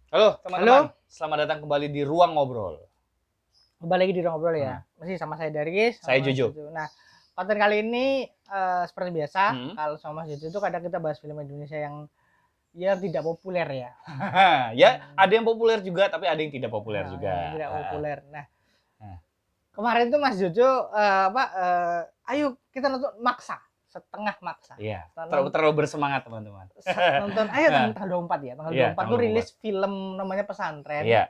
Halo Halo, teman-teman, selamat datang kembali di Ruang Ngobrol. kembali lagi di Ruang Ngobrol Hmm. ya. Masih sama saya Daris, Saya sama Mas Jojo. Jojo. Nah, konten kali ini seperti biasa, Hmm. kalau sama Mas Jojo itu kadang kita bahas film Indonesia yang ya tidak populer ya. Ya, ada yang populer juga, tapi ada yang tidak populer Nah, juga. yang tidak populer. Nah, Nah. kemarin tuh Mas Jojo ayo kita nonton maksa, setengah maksa. Iya, Nonton, terlalu bersemangat teman-teman. nonton ayo tanggal 24 ya. Tanggal Iya, 24 tanggal tuh 24. rilis film namanya Pesantren. Iya,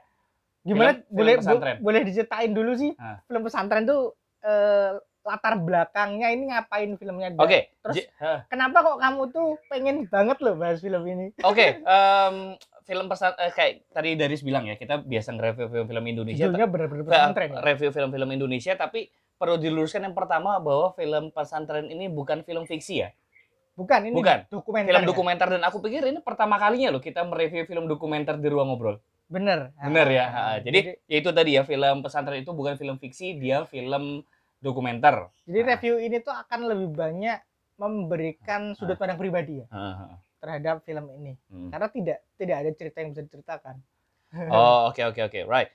film Gimana film boleh pesantren. boleh diceritain dulu sih Nah. film Pesantren tuh latar belakangnya ini ngapain filmnya Oke, terus kenapa kok kamu tuh pengen banget loh bahas film ini? Oke, film kayak tadi Daris bilang ya, kita biasa nge-review film-film Indonesia, Judulnya bener-bener pesantren ya. review film-film Indonesia, tapi perlu diluruskan yang pertama bahwa film Pesantren ini bukan film fiksi ya. Bukan, ini Bukan, dokumenter film ya. dokumenter, dan aku pikir ini pertama kalinya loh kita mereview film dokumenter di Ruang Ngobrol. Bener. Bener ya. Jadi ya itu tadi ya, film Pesantren itu bukan film fiksi, dia film dokumenter. Jadi review ini tuh akan lebih banyak memberikan sudut pandang pribadi ya terhadap film ini. Karena tidak ada cerita yang bisa diceritakan. Oh, oke, right.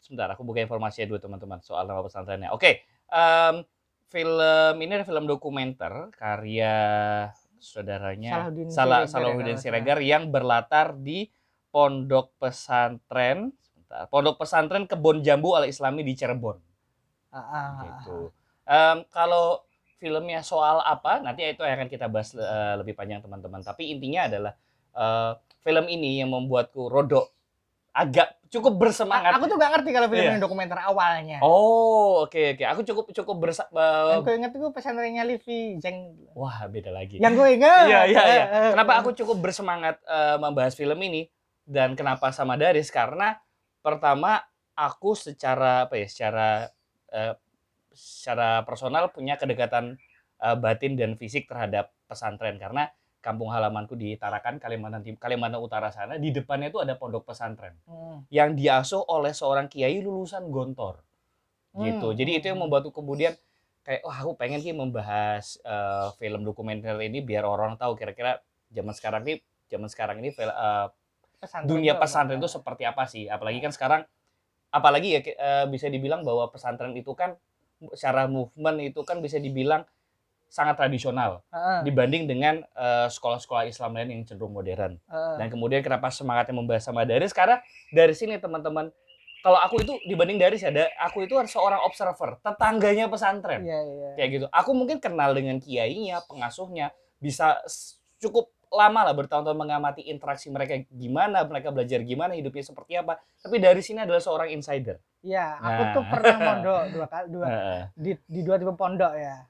Sebentar, aku buka informasinya dulu teman-teman soal nama pesantrennya. Oke, film ini adalah film dokumenter karya saudaranya Salahuddin Siregar yang berlatar di Pondok Pesantren Kebon Jambu Al Islami di Cirebon. Gitu. Kalau filmnya soal apa, nanti itu akan kita bahas lebih panjang teman-teman. Tapi intinya adalah film ini yang membuatku rodok agak cukup bersemangat. Aku tuh gak ngerti kalau film ini dokumenter awalnya. Oh, oke. Aku cukup yang gue inget itu pesantrennya Livi Zeng. Wah, beda lagi. Yang gue inget. Iya. Kenapa aku cukup bersemangat membahas film ini dan kenapa sama Daris? Karena pertama aku secara personal punya kedekatan batin dan fisik terhadap pesantren, karena kampung halamanku di Tarakan, Kalimantan Utara sana, di depannya itu ada pondok pesantren yang diasuh oleh seorang kiai lulusan Gontor. Gitu. Jadi itu yang membuatku kemudian kayak aku pengen sih membahas film dokumenter ini biar orang tahu kira-kira zaman sekarang ini dunia pesantren itu seperti apa sih. Apalagi kan sekarang bisa dibilang bahwa pesantren itu kan secara movement itu kan bisa dibilang sangat tradisional dibanding dengan sekolah-sekolah Islam lain yang cenderung modern. Dan kemudian kenapa semangatnya membahas sama Daris, karena dari sini teman-teman, kalau aku itu dibanding Daris ya, aku itu seorang observer, tetangganya pesantren. Kayak gitu. Aku mungkin kenal dengan kiainya, pengasuhnya, bisa cukup lama lah bertahun-tahun mengamati interaksi mereka, gimana mereka belajar, gimana hidupnya seperti apa. Tapi dari sini adalah seorang insider. Iya, aku tuh pernah mondok di dua tipe pondok ya.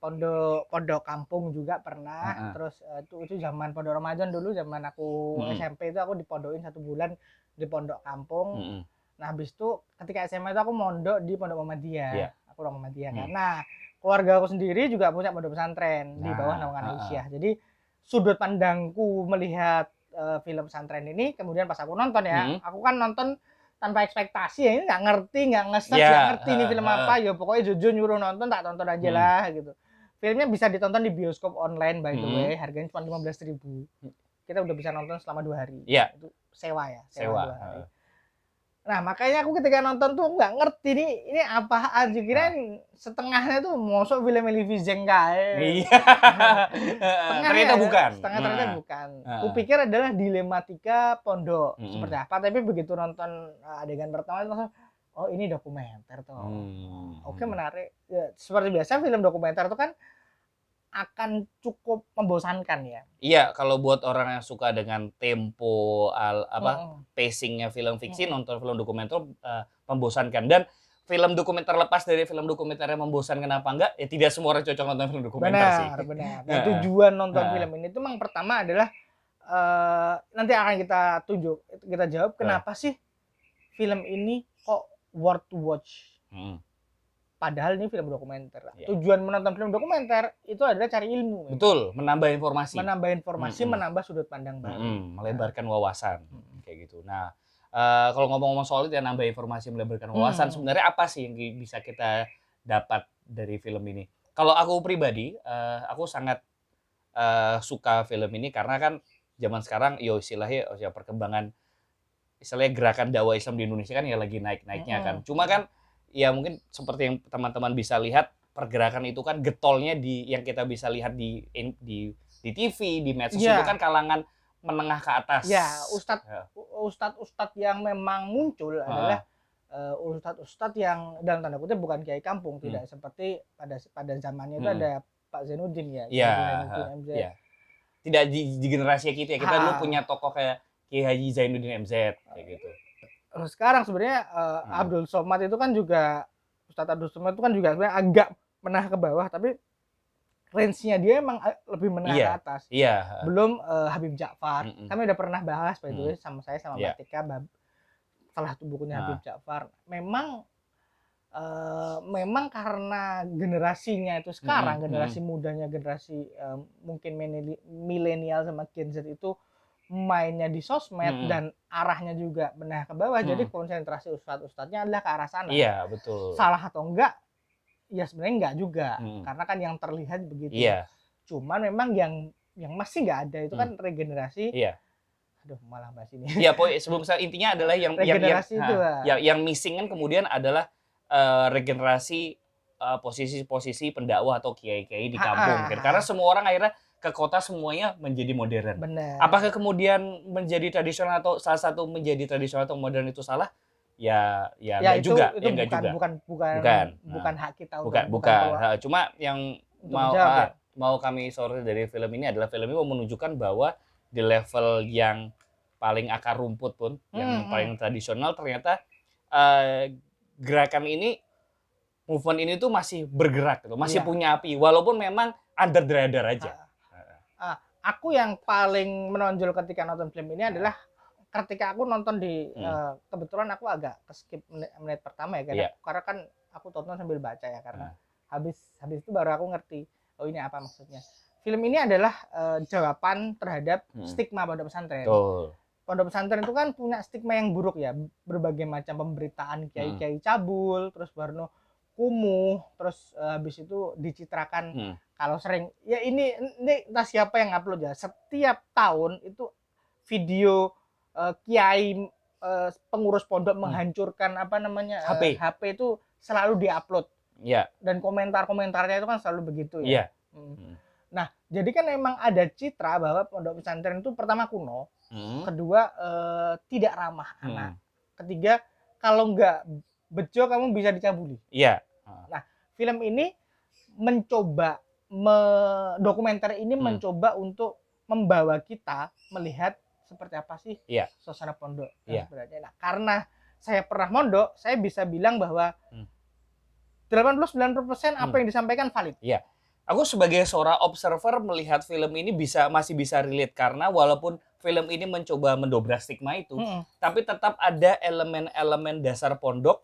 Pondok kampung juga pernah. Terus itu zaman pondok Ramadan dulu, zaman aku SMP itu aku dipondokin 1 bulan di pondok kampung. Nah, habis itu ketika SMA itu aku mondok di pondok Muhammadiyah. Aku orang Muhammadiyah kan. Nah, keluarga aku sendiri juga punya pondok pesantren di bawah naungan Aisyah. Jadi sudut pandangku melihat film pesantren ini, kemudian pas aku nonton ya, aku kan nonton tanpa ekspektasi ya, ini nggak ngerti, nggak nge-search, nggak ngerti ini film apa, ya pokoknya Jojo nyuruh nonton, tak tonton aja lah gitu. Filmnya bisa ditonton di bioskop online by the way, harganya cuma 15.000. Kita udah bisa nonton selama 2 hari. Itu sewa 2 hari. Nah, makanya aku ketika nonton tuh nggak ngerti ini apaan sih, kirain setengahnya tuh mosok film Livi Zeng kae. Iya. Ternyata bukan. Ternyata bukan. Kupikir adalah dilematika pondok seperti apa, tapi begitu nonton adegan pertama itu oh ini dokumenter tuh. Oke, menarik. Ya, seperti biasa film dokumenter itu kan akan cukup membosankan ya. Iya, kalau buat orang yang suka dengan tempo pacingnya film fiksi, nonton film dokumenter membosankan. Dan film dokumenter, lepas dari film dokumenter yang membosankan apa enggak, ya tidak semua orang cocok nonton film dokumenter sih. Benar. Nah, tujuan nonton film ini itu memang pertama adalah nanti akan kita jawab kenapa sih film ini kok worth to watch. Padahal ini film dokumenter. Tujuan menonton film dokumenter itu adalah cari ilmu. Betul, menambah informasi. Menambah sudut pandang baru. Melebarkan wawasan. Kayak gitu. Nah, kalau ngomong-ngomong soal itu ya, nambah informasi, melebarkan wawasan, sebenarnya apa sih yang bisa kita dapat dari film ini? Kalau aku pribadi, aku sangat suka film ini karena kan zaman sekarang yo istilahnya ya perkembangan istilahnya gerakan dakwah Islam di Indonesia kan ya lagi naik-naiknya kan. Cuma kan ya mungkin seperti yang teman-teman bisa lihat pergerakan itu kan getolnya di yang kita bisa lihat di TV, di medsos itu kan kalangan menengah ke atas. Ya, ustadz yang memang muncul adalah ustadz yang dalam tanda kutip bukan kiai kampung, tidak seperti pada zamannya itu ada Pak Zainuddin ya. Iya. Tidak di generasi kita ya. Kita dulu punya tokoh kayak Kiai Haji Zainuddin MZ kayak gitu. Terus sekarang sebenarnya Abdul Somad itu kan juga Ustadz Abdul Somad itu kan juga sebenarnya agak menengah ke bawah, tapi range-nya dia emang lebih menengah ke atas. Iya. Belum Habib Ja'far. Kami udah pernah bahas itu sama saya sama Mbak Tika salah satu bukunya Habib Ja'far. Memang karena generasinya itu sekarang, generasi mudanya, generasi mungkin milenial sama Gen Z itu mainnya di sosmed dan arahnya juga menengah ke bawah, jadi konsentrasi ustadz-ustadznya adalah ke arah sana. Iya, betul. Salah atau enggak? Ya sebenarnya enggak juga, karena kan yang terlihat begitu. Iya. Cuman memang yang masih enggak ada itu kan regenerasi. Iya. Aduh, malah bahas ini. Iya, sebelum intinya adalah yang missing kan kemudian adalah regenerasi posisi-posisi pendakwah atau kiai-kiai di kampung kan. Karena semua orang akhirnya ke kota semuanya menjadi modern. Bener. Apakah kemudian menjadi tradisional atau salah satu menjadi tradisional atau modern itu salah? Ya enggak juga, itu enggak juga. Bukan hak kita bukan. Cuma yang mau kami soroti dari film ini adalah film ini mau menunjukkan bahwa di level yang paling akar rumput pun, yang paling tradisional ternyata gerakan ini, movement ini tuh masih bergerak gitu, masih punya api, walaupun memang under the radar aja. Aku yang paling menonjol ketika nonton film ini adalah ketika aku nonton di kebetulan aku agak skip menit pertama ya, karena kan aku tonton sambil baca ya, karena habis itu baru aku ngerti oh ini apa maksudnya. Film ini adalah jawaban terhadap stigma pondok pesantren. Pondok pesantren itu kan punya stigma yang buruk ya, berbagai macam pemberitaan kiai-kiai cabul, terus baru kumuh, terus habis itu dicitrakan kalau sering ya ini entah siapa yang upload ya, setiap tahun itu video kiai pengurus pondok menghancurkan HP itu selalu diupload. Dan komentarnya itu kan selalu begitu ya. Nah, jadi kan memang ada citra bahwa pondok pesantren itu pertama kuno, kedua tidak ramah anak, ketiga kalau nggak bejo kamu bisa dicabuli. Nah, film ini mencoba dokumenter ini mencoba untuk membawa kita melihat seperti apa sih suasana pondok sebenarnya. Nah, karena saya pernah mondok, saya bisa bilang bahwa 80-90% apa yang disampaikan valid. Aku sebagai seorang observer melihat film ini masih bisa relate, karena walaupun film ini mencoba mendobrak stigma itu, tapi tetap ada elemen-elemen dasar pondok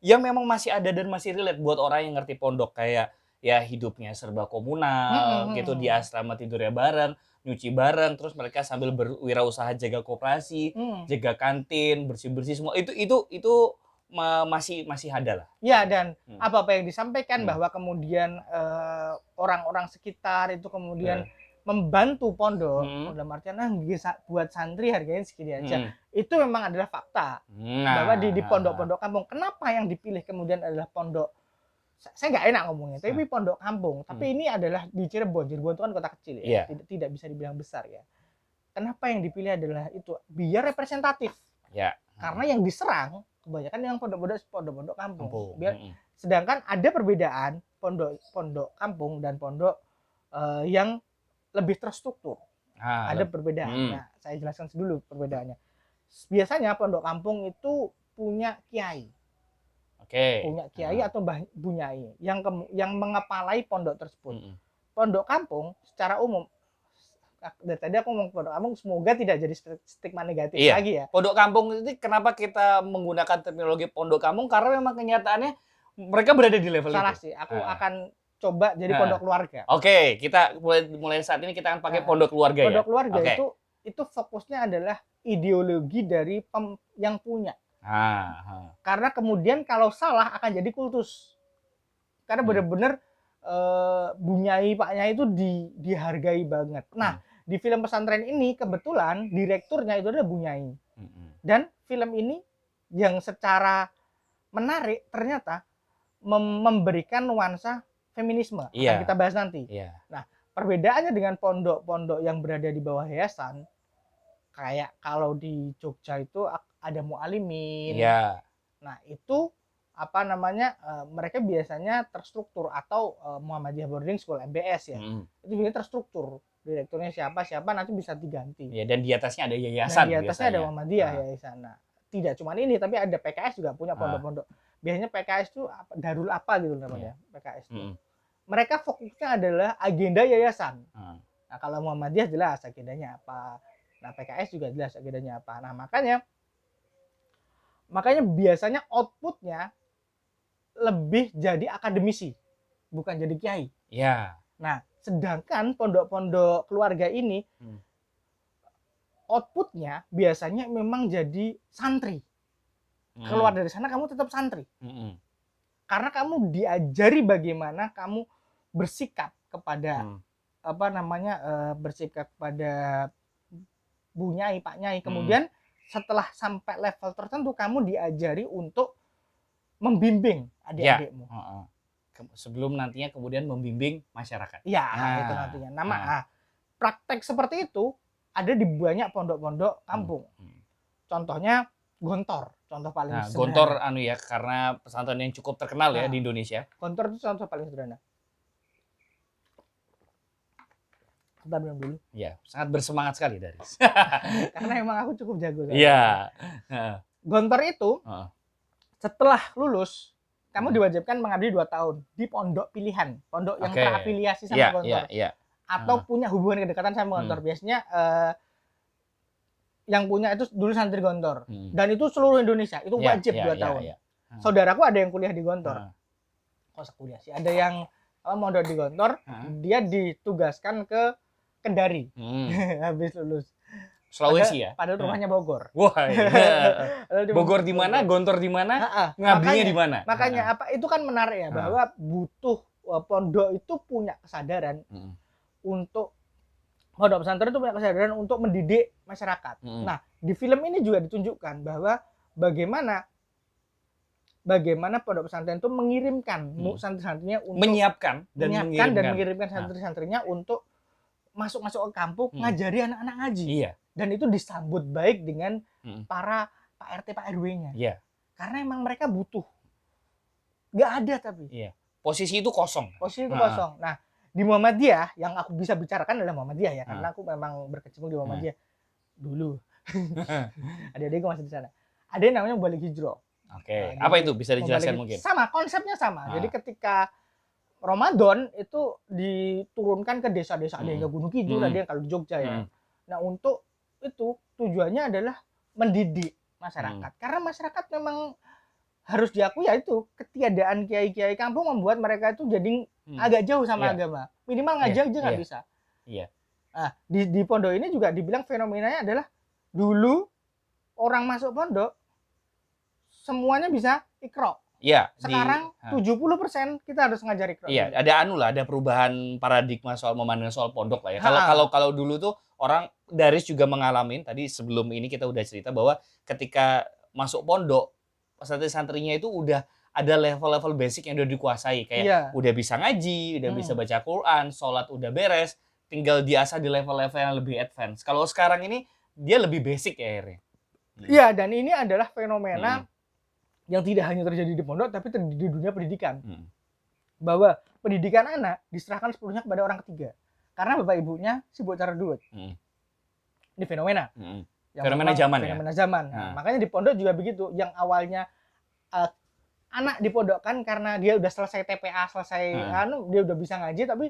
yang memang masih ada dan masih relate buat orang yang ngerti pondok, kayak ya hidupnya serba komunal gitu, di asrama tidurnya bareng, nyuci bareng, terus mereka sambil berwirausaha jaga koperasi, jaga kantin, bersih-bersih semua. Itu masih ada lah. Ya, dan apa yang disampaikan bahwa kemudian orang-orang sekitar itu kemudian membantu pondok, dalam artian buat santri harganya segini aja. Itu memang adalah fakta. Bahwa di pondok-pondok kampung, kenapa yang dipilih kemudian adalah pondok, saya nggak enak ngomongnya, tapi pondok kampung. Tapi ini adalah di Cirebon. Cirebon itu kan kota kecil ya, tidak bisa dibilang besar ya. Kenapa yang dipilih adalah itu? Biar representatif. Karena yang diserang kebanyakan yang pondok-pondok kampung. Sedangkan ada perbedaan pondok kampung dan pondok yang lebih terstruktur. Ada perbedaan. Nah, saya jelaskan dulu perbedaannya. Biasanya pondok kampung itu punya kiai. Punya kiai atau bunyai yang mengepalai pondok tersebut. Pondok kampung secara umum, dari tadi aku ngomong pondok kampung, semoga tidak jadi stigma negatif lagi ya. Pondok kampung ini kenapa kita menggunakan terminologi pondok kampung, karena memang kenyataannya mereka berada di level salah itu. Sih, aku akan coba jadi pondok keluarga. Kita mulai saat ini kita akan pakai pondok keluarga. Pondok keluarga itu fokusnya adalah ideologi dari yang punya. Karena kemudian kalau salah akan jadi kultus. Karena benar-benar bunyai paknya itu dihargai banget. Nah, di film pesantren ini kebetulan direkturnya itu adalah Bunyai. Dan film ini yang secara menarik ternyata memberikan nuansa feminisme. Akan kita bahas nanti. Nah, perbedaannya dengan pondok-pondok yang berada di bawah yayasan, kayak kalau di Jogja itu ada mualimin. Nah, itu apa namanya, mereka biasanya terstruktur, atau Muhammadiyah Boarding School MBS ya. Itu biasanya terstruktur. Direkturnya siapa nanti bisa diganti. Ya, dan di atasnya ada yayasan. Dan di atasnya ada Muhammadiyah yayasan. Nah, tidak cuma ini, tapi ada PKS juga punya pondok-pondok. Biasanya PKS itu Darul apa gitu namanya, PKS itu. Mereka fokusnya adalah agenda yayasan. Nah, kalau Muhammadiyah jelas agendanya apa. Nah, PKS juga jelas agendanya apa. Nah, makanya biasanya outputnya lebih jadi akademisi, bukan jadi kiai. Nah, sedangkan pondok-pondok keluarga ini outputnya biasanya memang jadi santri. Keluar dari sana kamu tetap santri. Karena kamu diajari bagaimana kamu bersikap kepada bersikap kepada Bu Nyai, Pak Nyai. Kemudian setelah sampai level tertentu kamu diajari untuk membimbing adik-adikmu. Sebelum nantinya kemudian membimbing masyarakat. Iya, itu nantinya. Praktek seperti itu ada di banyak pondok-pondok kampung. Contohnya Gontor, contoh paling sederhana. Gontor karena pesantren yang cukup terkenal ya di Indonesia. Gontor itu contoh paling sederhana. Kita bilang dulu. Iya, sangat bersemangat sekali dari. Karena emang aku cukup jago. Iya. Gontor itu setelah lulus kamu diwajibkan mengabdi 2 tahun di pondok pilihan, pondok yang terafiliasi sama Gontor, atau punya hubungan kedekatan sama Gontor. Biasanya yang punya itu dulu santri Gontor, dan itu seluruh Indonesia, itu wajib 2 tahun. Saudaraku ada yang kuliah di Gontor, kuliah sih, ada yang mondok di Gontor, dia ditugaskan ke Kendari habis lulus. Sulawesi ya? Padahal rumahnya Bogor. Wah, Bogor di mana, Gontor di mana, ngabdinya di mana? Makanya itu kan menarik ya, bahwa butuh pondok itu punya kesadaran untuk pondok pesantren itu punya kesadaran untuk mendidik masyarakat. Nah, di film ini juga ditunjukkan bahwa bagaimana pondok pesantren itu mengirimkan santri-santrinya untuk menyiapkan dan mengirimkan santri-santrinya untuk masuk ke kampung ngajari anak-anak ngaji. Dan itu disambut baik dengan para Pak RT, Pak RW-nya. Karena emang mereka butuh. Nggak ada tapi. Posisi itu kosong. Nah, di Muhammadiyah yang aku bisa bicarakan adalah Muhammadiyah ya, karena aku memang berkecimpung di Muhammadiyah dulu. Adik-adikku masih di sana. Ada yang namanya Balik Hijrah. Apa itu? Bisa dijelaskan mungkin? Sama, konsepnya sama. Jadi ketika Ramadan itu diturunkan ke desa-desa, ada yang ke Gunung Kidul, ada yang kalau di Jogja ya. Nah, untuk itu tujuannya adalah mendidik masyarakat. Karena masyarakat memang harus diakui ya itu, ketiadaan kiai-kiai kampung membuat mereka itu jadi agak jauh sama agama. Minimal ngajar aja nggak bisa. Nah, di pondok ini juga dibilang fenomenanya adalah dulu orang masuk pondok semuanya bisa Iqra. Sekarang 70% kita harus ngajari Iqra. Ada perubahan paradigma soal memandang soal pondok lah ya. Kalau dulu tuh orang Daris juga mengalami, tadi sebelum ini kita udah cerita bahwa ketika masuk pondok santri-santrinya itu udah ada level-level basic yang udah dikuasai, kayak udah bisa ngaji, udah bisa baca Quran, sholat udah beres, tinggal diasah di level-level yang lebih advance. Kalau sekarang ini dia lebih basic ya akhirnya. Iya, dan ini adalah fenomena yang tidak hanya terjadi di pondok, tapi terjadi di dunia pendidikan. Bahwa pendidikan anak diserahkan sepenuhnya kepada orang ketiga. Karena bapak ibunya sibuk cari duit. Ini fenomena. Fenomena zaman. Nah, makanya di pondok juga begitu. Yang awalnya anak dipondokkan karena dia udah selesai TPA, dia udah bisa ngaji, tapi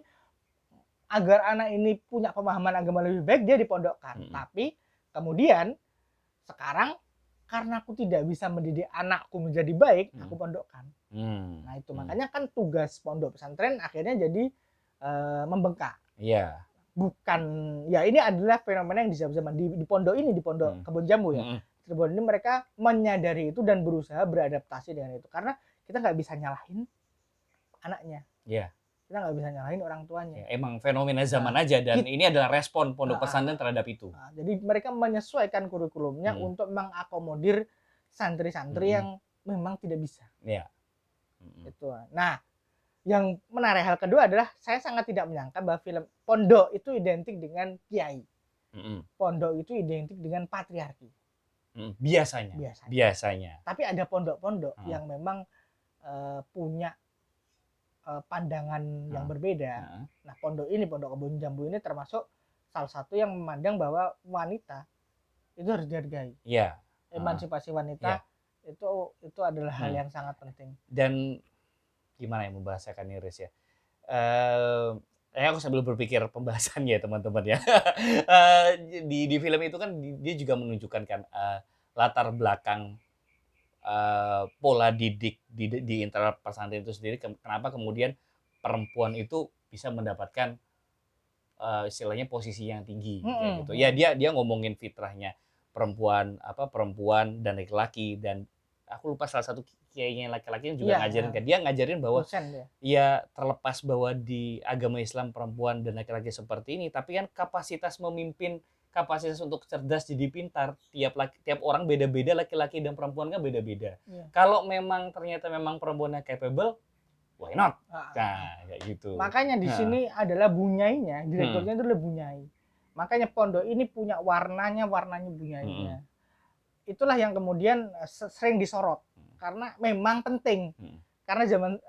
agar anak ini punya pemahaman agama lebih baik, dia dipondokkan. Tapi kemudian sekarang karena aku tidak bisa mendidik anakku menjadi baik, aku pondokkan. Nah itu makanya kan tugas pondok pesantren akhirnya jadi membengkak. Bukan, ya ini adalah fenomena yang zaman di pondok ini, di pondok Kebon Jambu ya. Di pondok ini mereka menyadari itu dan berusaha beradaptasi dengan itu. Karena kita nggak bisa nyalahin anaknya. kita nggak bisa nyalahin orang tuanya. Ya, emang fenomena zaman aja, dan ini adalah respon pondok pesantren terhadap itu. Jadi mereka menyesuaikan kurikulumnya untuk mengakomodir santri-santri yang memang tidak bisa. Ya. Itu. Nah, yang menarik hal kedua adalah saya sangat tidak menyangka bahwa film pondok itu identik dengan kiai. Pondok itu identik dengan patriarki. Biasanya. Tapi ada pondok-pondok yang memang punya pandangan yang berbeda. Nah, pondok Kebun Jambu ini termasuk salah satu yang memandang bahwa wanita itu harus dihargai. Iya. Emansipasi wanita itu adalah hal yang sangat penting. Dan gimana yang membahasakan Riz ya? Aku sambil berpikir pembahasannya teman-teman ya. Di film itu kan dia juga menunjukkan kan latar belakang pola didik di internal pesantren itu sendiri, kenapa kemudian perempuan itu bisa mendapatkan istilahnya posisi yang tinggi kayak gitu. Ya dia ngomongin fitrahnya perempuan dan laki-laki, dan aku lupa salah satu kiainya laki-laki juga ngajarin kan, dia ngajarin bahwa ya terlepas bahwa di agama Islam perempuan dan laki-laki seperti ini, tapi kan kapasitas memimpin, kapasitas untuk cerdas jadi pintar tiap orang beda-beda, laki-laki dan perempuan kan beda-beda. Kalau memang ternyata memang perempuannya capable, why not? Nah, kayak gitu. Makanya di sini adalah Bunyainya, direkturnya itu adalah Bunyai. Makanya pondok ini punya warnanya Bunyainya. Itulah yang kemudian sering disorot karena memang penting. Karena zaman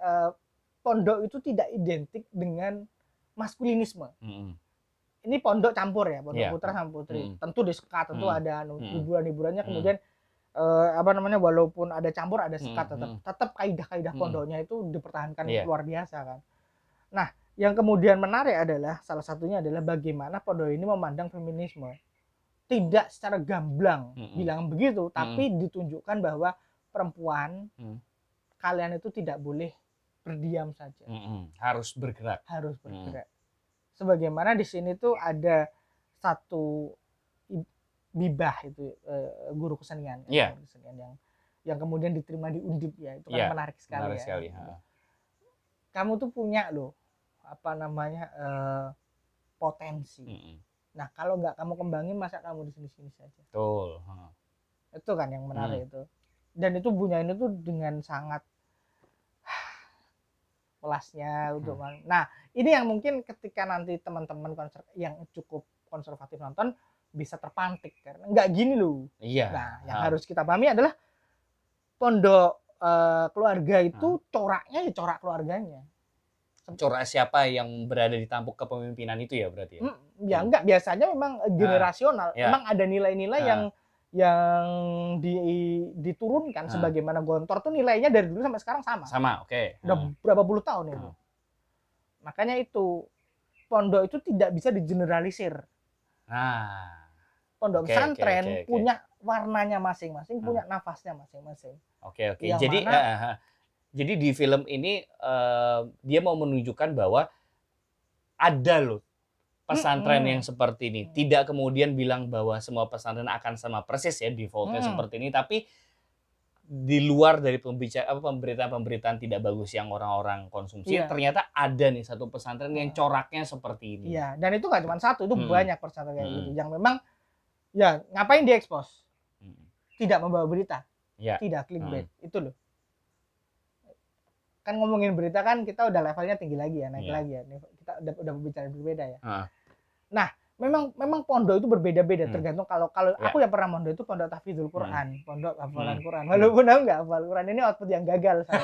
pondok itu tidak identik dengan maskulinisme. Ini pondok campur ya, pondok putra sama putri. Tentu disekat, tentu ada hiburan-hiburannya, kemudian walaupun ada campur ada sekat, tetap kaidah-kaidah pondoknya itu dipertahankan luar biasa kan. Nah, yang kemudian menarik adalah salah satunya adalah bagaimana pondok ini memandang feminisme. Tidak secara gamblang bilang begitu, tapi ditunjukkan bahwa perempuan kalian itu tidak boleh berdiam saja. Harus bergerak. Sebagaimana di sini tuh ada satu bibah itu guru kesenian, kesenian yang kemudian diterima di Undip ya, itu kan menarik sekali. Kamu tuh punya loh potensi. Nah, kalau nggak kamu kembangin, masa kamu di sini-sini saja. Betul. Itu kan yang menarik itu. Dan itu Bunyain itu dengan sangat welasnya untuk Nah, ini yang mungkin ketika nanti teman-teman yang cukup konservatif nonton bisa terpantik karena nggak gini loh. Iya. Nah, yang harus kita pahami adalah pondok keluarga itu coraknya ya corak keluarganya. Corak siapa yang berada di tampuk kepemimpinan itu ya berarti ya? Ya enggak, biasanya memang generasional. Memang ada nilai-nilai yang diturunkan sebagaimana Gontor tuh nilainya dari dulu sampai sekarang sama. Sama, oke. Udah berapa puluh tahun itu. Makanya itu pondok itu tidak bisa digeneralisir. Pondok pesantren punya warnanya masing-masing, punya nafasnya masing-masing. Oke. Jadi di film ini dia mau menunjukkan bahwa ada loh pesantren yang seperti ini. Tidak kemudian bilang bahwa semua pesantren akan sama persis ya defaultnya seperti ini, tapi di luar dari pemberitaan-pemberitaan tidak bagus yang orang-orang konsumsi, ternyata ada nih satu pesantren yang coraknya seperti ini. Iya, dan itu nggak cuma satu, itu banyak pesantren kayak gitu yang memang ya ngapain diekspos? Tidak membawa berita, tidak clickbait, itu loh. Kan ngomongin berita kan kita udah levelnya tinggi lagi ya, naik lagi ya. Kita udah berbicara berbeda ya. Nah, memang pondok itu berbeda-beda tergantung kalau aku yang pernah pondok itu pondok tahfidzul Quran, pondok hafalan Quran. Walaupun aku nggak hafal Quran, ini output yang gagal saya.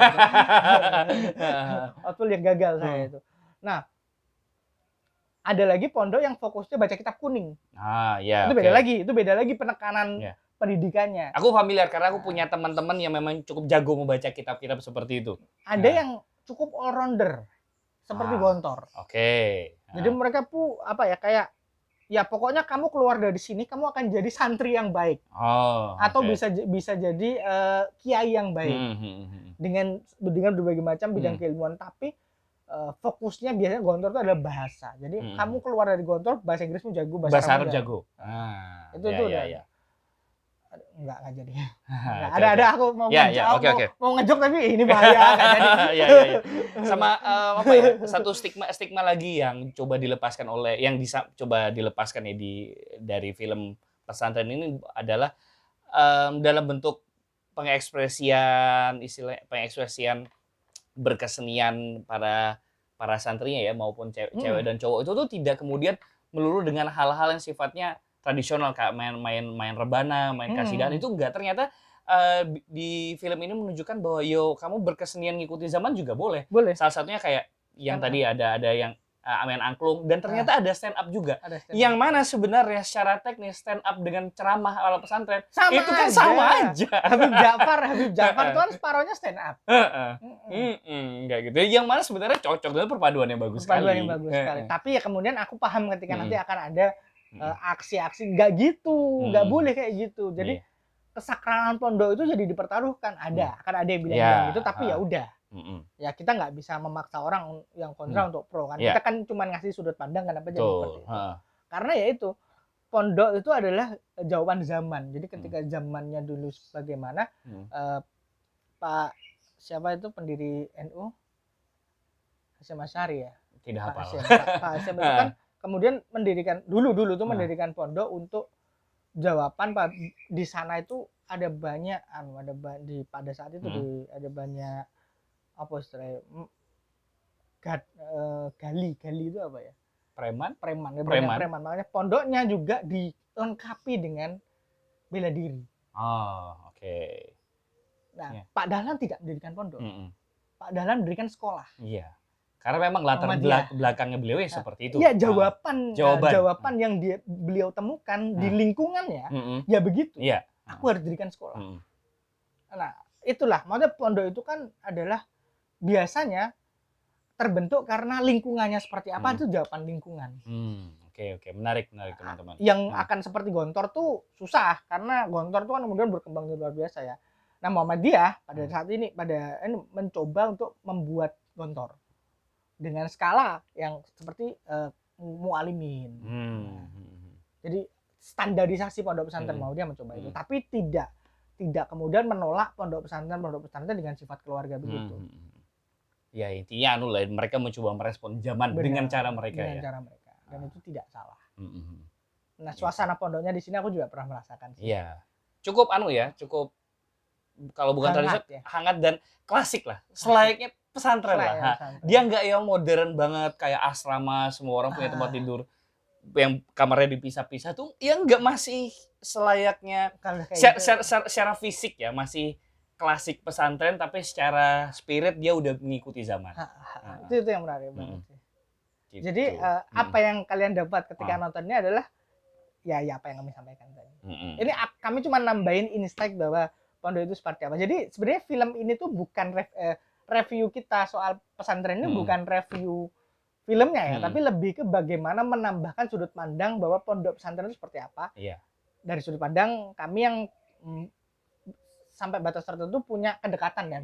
Output yang gagal saya itu. Nah, ada lagi pondok yang fokusnya baca kitab kuning. Itu beda lagi penekanan pendidikannya. Aku familiar karena aku punya teman-teman yang memang cukup jago membaca kitab-kitab seperti itu. Ada yang cukup all-rounder seperti Gontor. Jadi mereka kayak ya pokoknya kamu keluar dari sini kamu akan jadi santri yang baik. Atau bisa jadi kiai yang baik. Dengan berbagai macam bidang keilmuan, tapi fokusnya biasanya Gontor itu adalah bahasa. Jadi kamu keluar dari Gontor bahasa Inggrismu jago, bahasa Arab jago. Itu ya. Enggak jadi. Oke, Ada oke. aku mau Ya, ngejok, ya, oke, oke. mau ngejok tapi ini bahaya nggak jadi. Iya, iya, iya. Sama apa ya? Satu stigma lagi yang coba dilepaskan coba dilepaskan ya dari film pesantren ini adalah dalam bentuk pengekspresian berkesenian para santrinya ya maupun cewek dan cowok itu tuh tidak kemudian melulu dengan hal-hal yang sifatnya tradisional kayak main rebana, main kasidahan itu enggak. Ternyata di film ini menunjukkan bahwa kamu berkesenian ngikuti zaman juga boleh. Boleh. Salah satunya kayak yang tadi ada yang main angklung dan ternyata ada stand up juga. Yang mana sebenarnya secara teknis stand up dengan ceramah ala pesantren itu kan sama aja. Habib Ja'far itu kan separohnya stand up. Kayak gitu. Yang mana sebenarnya cocok dengan perpaduan yang bagus sekali. Perpaduan yang bagus sekali. Tapi ya kemudian aku paham ketika nanti akan ada aksi-aksi nggak gitu, nggak boleh kayak gitu. Jadi kesakralan pondok itu jadi dipertaruhkan. Akan ada yang bilang gitu, tapi ya udah. Ya kita nggak bisa memaksa orang yang kontra untuk pro kan. Kita kan cuma ngasih sudut pandang kenapa jadi seperti itu. Karena ya itu pondok itu adalah jawaban zaman. Jadi ketika zamannya dulu bagaimana Pak siapa itu pendiri NU Hasyim Asy'ari ya. Tidak hafal. Pak Hasyim itu kan kemudian mendirikan mendirikan pondok untuk jawaban di sana itu ada banyak pada saat itu ada banyak apa istilahnya gali itu apa ya, preman makanya pondoknya juga dilengkapi dengan bela diri. Oke. Nah Pak Dahlan tidak mendirikan pondok, Pak Dahlan mendirikan sekolah. Iya, karena memang latar belakangnya beliau ya seperti itu. Iya, jawaban yang beliau temukan di lingkungannya ya begitu. Iya. Aku harus dirikan sekolah. Nah itulah maksudnya pondok itu kan adalah biasanya terbentuk karena lingkungannya seperti apa, itu jawaban lingkungan. Oke, menarik teman-teman. Yang akan seperti Gontor tuh susah karena Gontor tuh kan kemudian berkembang luar biasa ya. Nah Muhammadiyah pada saat ini mencoba untuk membuat Gontor dengan skala yang seperti Mualimin. Jadi standarisasi pondok pesantren Muhammadiyah mencoba itu, tapi tidak kemudian menolak pondok pesantren dengan sifat keluarga begitu. Ya intinya mereka mencoba merespon zaman dengan cara mereka dan itu tidak salah. Nah suasana pondoknya di sini aku juga pernah merasakan sih. Iya, cukup cukup kalau bukan tradisi hangat dan klasik lah, selayaknya pesantren lah. Dia nggak yang modern banget kayak asrama semua orang punya tempat tidur yang kamarnya dipisah-pisah tuh, yang nggak, masih selayaknya secara fisik ya masih klasik pesantren, tapi secara spirit dia udah mengikuti zaman. Itu yang menarik banget sih. Gitu. Jadi apa yang kalian dapat ketika nontonnya adalah ya apa yang kami sampaikan tadi. Ini kami cuma nambahin insight bahwa pondok itu seperti apa. Jadi sebenarnya film ini tuh bukan review kita soal pesantren ini, bukan review filmnya ya, tapi lebih ke bagaimana menambahkan sudut pandang bahwa pondok pesantren itu seperti apa. Dari sudut pandang kami yang sampai batas tertentu punya kedekatan ya.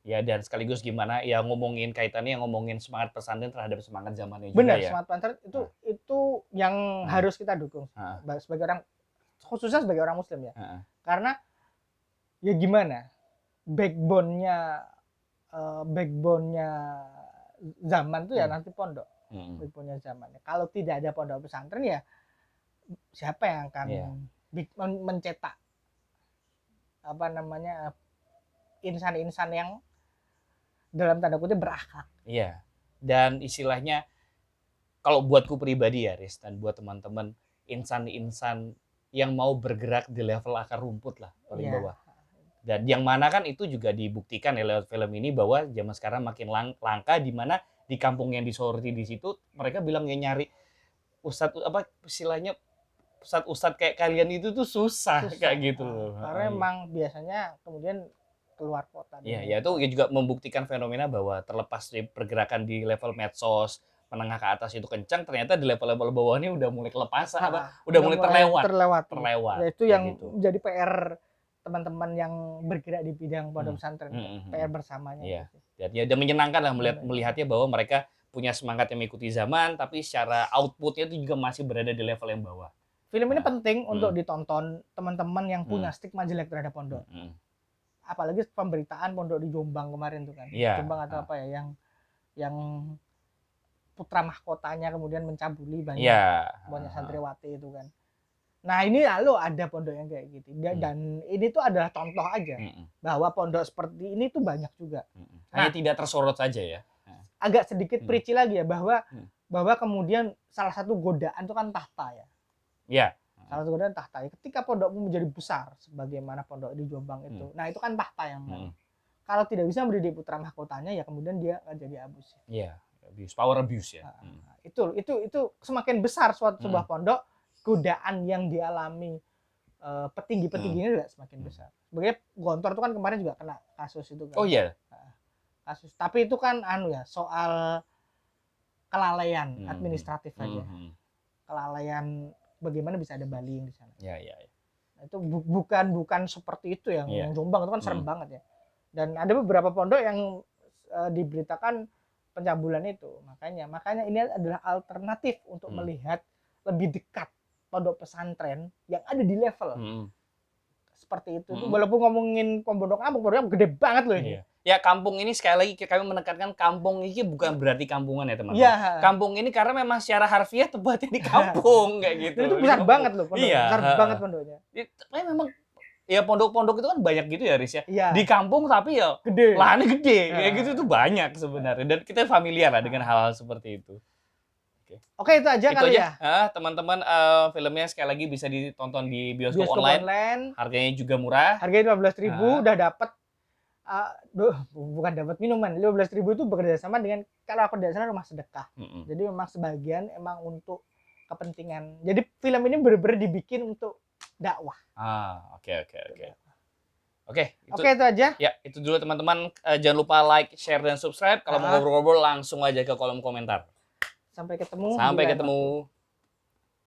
Ya dan sekaligus gimana ya ngomongin semangat pesantren terhadap semangat zamannya juga. Benar, semangat pesantren itu yang harus kita dukung sebagai orang, khususnya sebagai orang muslim ya. Karena ya gimana backbone-nya zaman tuh ya nanti pondok. Backbone-nya zamannya. Kalau tidak ada pondok pesantren ya siapa yang akan mencetak insan-insan yang dalam tanda kutip berakhlak. Iya. Dan istilahnya kalau buatku pribadi ya Riz, dan buat teman-teman, insan-insan yang mau bergerak di level akar rumput lah paling bawah. Dan yang mana kan itu juga dibuktikan ya lewat film ini bahwa zaman sekarang makin langka, di mana di kampung yang disoroti di situ mereka bilang ya nyari ustadz kayak kalian itu tuh susah kayak gitu loh. Karena emang biasanya kemudian keluar kota. Iya, itu juga membuktikan fenomena bahwa terlepas dari pergerakan di level medsos menengah ke atas itu kencang, ternyata di level-level bawah ini udah mulai kelepasan, udah mulai terlewat. Ya, itu yang menjadi PR teman-teman yang bergerak di bidang pondok pesantren, PR bersamanya. Iya. Dan menyenangkan lah melihatnya bahwa mereka punya semangat yang mengikuti zaman, tapi secara outputnya itu juga masih berada di level yang bawah. Film ini penting untuk ditonton teman-teman yang punya stigma jelek terhadap pondok. Apalagi pemberitaan pondok di Jombang kemarin tuh kan. Jombang atau apa ya yang putra mahkotanya kemudian mencabuli banyak santriwati itu kan. Nah ini lalu ada pondok yang kayak gitu dan ini tuh adalah contoh aja bahwa pondok seperti ini tuh banyak juga. Hanya tidak tersorot saja ya. Agak sedikit perici lagi ya bahwa kemudian salah satu godaan itu kan tahta ya. Iya. Salah satu godaan tahta. Ketika pondokmu menjadi besar sebagaimana pondok di Jombang itu, nah itu kan tahta yang kalau tidak bisa mendidik putra mahkotanya ya kemudian dia akan jadi abusif. Iya, power abuse ya. Itu semakin besar sebuah pondok, godaan yang dialami petinggi-petingginya juga semakin besar. Sebagai Gontor itu kan kemarin juga kena kasus itu kan. Oh iya. Kasus. Tapi itu kan soal kelalaian administratif aja. Kelalaian bagaimana bisa ada baling di sana. Iya. Itu bukan seperti itu yang Jombang itu kan serem banget ya. Dan ada beberapa pondok yang diberitakan pencabulan itu. Makanya ini adalah alternatif untuk melihat lebih dekat pondok pesantren yang ada di level seperti itu. Walaupun ngomongin pondok kampung gede banget loh ini. Ya kampung ini sekali lagi kami menekankan kampung ini bukan berarti kampungan ya teman-teman. Kampung ini karena memang secara harfiah tempatnya di kampung kayak gitu. Itu besar banget loh pondoknya. Besar banget pondoknya. Tapi memang ya pondok-pondok itu kan banyak gitu ya Riz ya. Di kampung tapi ya gede. Lahannya gede kayak gitu tuh banyak sebenarnya dan kita familiar lah dengan hal-hal seperti itu. Oke, itu aja kali ya. Teman-teman, filmnya sekali lagi bisa ditonton di bioskop online. Harganya juga murah. Harganya 15.000 udah dapat bukan dapat minuman. 15.000 itu bekerja sama dengan kalau aku tidak salah rumah sedekah. Jadi memang sebagian emang untuk kepentingan. Jadi film ini benar-benar dibikin untuk dakwah. Oke. Oke, itu aja. Ya, itu dulu teman-teman. Jangan lupa like, share, dan subscribe. Kalau mau ngobrol-ngobrol langsung aja ke kolom komentar. Sampai ketemu. Sampai ketemu.